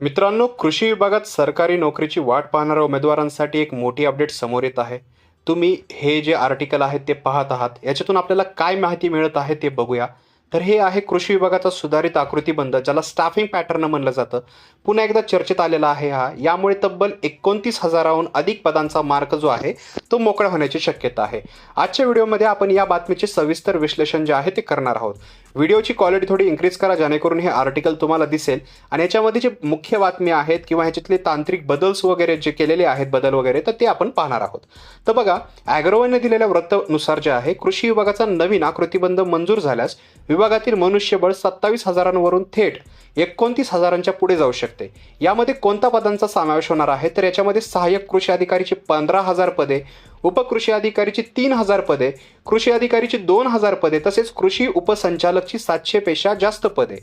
मित्रांनो, कृषी विभागात सरकारी नोकरीची वाट पाहणाऱ्या उमेदवारांसाठी एक मोठी अपडेट समोर येत आहे. तुम्ही हे जे आर्टिकल आहे ते पाहत आहात. याच्यातून आपल्याला काय माहिती मिळत आहे ते बघूया. तर हे आहे कृषी विभागाचा सुधारित आकृतीबंध, ज्याला स्टाफिंग पॅटर्न म्हणलं जातं. पुन्हा एकदा चर्चेत आलेला आहे हा. यामुळे तब्बल 29,000हून अधिक पदांचा मार्ग जो आहे तो मोकळा होण्याची शक्यता आहे. आजच्या व्हिडिओमध्ये आपण या बातमीचे सविस्तर विश्लेषण जे आहे ते करणार आहोत. व्हिडिओची क्वालिटी थोडी इन्क्रीज करा, जेणेकरून हे आर्टिकल तुम्हाला दिसेल आणि याच्यामध्ये जे मुख्य बातमी आहेत किंवा ह्याच्यातले तांत्रिक बदल्स वगैरे जे केलेले आहेत, बदल वगैरे, तर ते आपण पाहणार आहोत. तर बघा, ॲग्रोवनने दिलेल्या वृत्तानुसार जे आहे, कृषी विभागाचा नवीन आकृतीबंध मंजूर झाल्यास विभागातील मनुष्यबळ 27,000वरून थेट 29,000च्या पुढे जाऊ शकते. यामध्ये कोणत्या पदांचा समावेश होणार आहे? तर याच्यामध्ये सहाय्यक कृषी अधिकारीची 15,000 पदे, उपकृषी अधिकारीची 3,000 पदे, कृषी अधिकारीची 2,000 पदे, तसेच कृषी उपसंचालकची 700 पेक्षा जास्त पदे.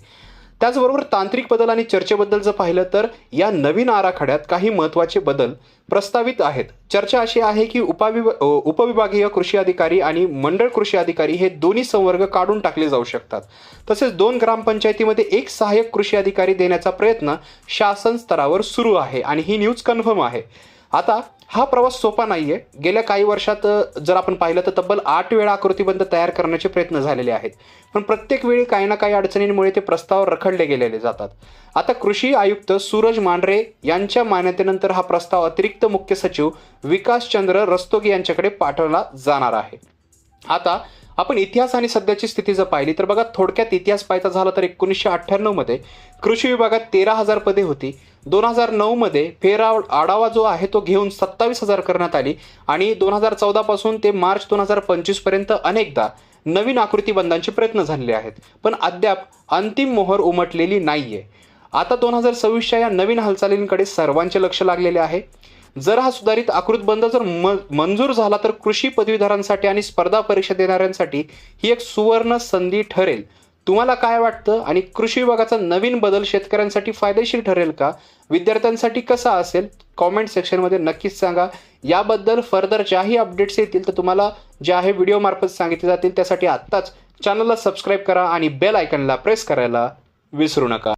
त्याचबरोबर तांत्रिक बदल आणि चर्चेबद्दल जर पाहिलं तर या नवीन आराखड्यात काही महत्त्वाचे बदल प्रस्तावित आहेत. चर्चा अशी आहे की उपविभागीय कृषी अधिकारी आणि मंडळ कृषी अधिकारी हे दोन्ही संवर्ग काढून टाकले जाऊ शकतात. तसेच 2 ग्रामपंचायतीमध्ये एक सहाय्यक कृषी अधिकारी देण्याचा प्रयत्न शासन स्तरावर सुरू आहे आणि ही न्यूज कन्फर्म आहे. आता हा प्रवास सोपा नाहीये. गेल्या काही वर्षात जर आपण पाहिलं तर तब्बल 8 वेळा आकृतीबंध तयार करण्याचे प्रयत्न झालेले आहेत, पण प्रत्येक वेळी काही ना काही अडचणींमुळे ते प्रस्ताव रखडले गेलेले जातात. आता कृषी आयुक्त सूरज मांढरे यांच्या मान्यतेनंतर हा प्रस्ताव अतिरिक्त मुख्य सचिव विकासचंद्र रस्तोगी यांच्याकडे पाठवला जाणार आहे. आता आपण इतिहास आणि सध्याची स्थिती जर पाहिली तर बघा, थोडक्यात इतिहास पाहायचा झाला तर 1998 मध्ये कृषी विभागात 13,000 पदे होती. 2009 मध्ये फेर आढावा जो आहे तो घेऊन 27,000 करण्यात आली आणि 2014 पासून ते मार्च 2025 पर्यंत अनेकदा नवीन आकृतीबंधांचे प्रयत्न झालेले आहेत, पण अद्याप अंतिम मोहर उमटलेली नाहीये. आता 2026च्या या नवीन हालचालींकडे सर्वांचे लक्ष लागलेले आहे. जर हा सुधारित आकृतीबंध जर मंजूर झाला तर कृषी पदवीधरांसाठी आणि स्पर्धा परीक्षा देणाऱ्यांसाठी ही एक सुवर्ण संधी ठरेल. तुम्हाला काय वाटतं? आणि कृषी विभागाचा नवीन बदल शेतकऱ्यांसाठी फायदेशीर ठरेल का? विद्यार्थ्यांसाठी कसा असेल? कॉमेंट सेक्शनमध्ये नक्कीच सांगा. याबद्दल फर्दर ज्याही अपडेट्स येतील तर तुम्हाला जे आहे व्हिडिओ मार्फत सांगितले जातील. त्यासाठी आत्ताच चॅनलला सबस्क्राईब करा आणि बेल आयकॉनला प्रेस करायला विसरू नका.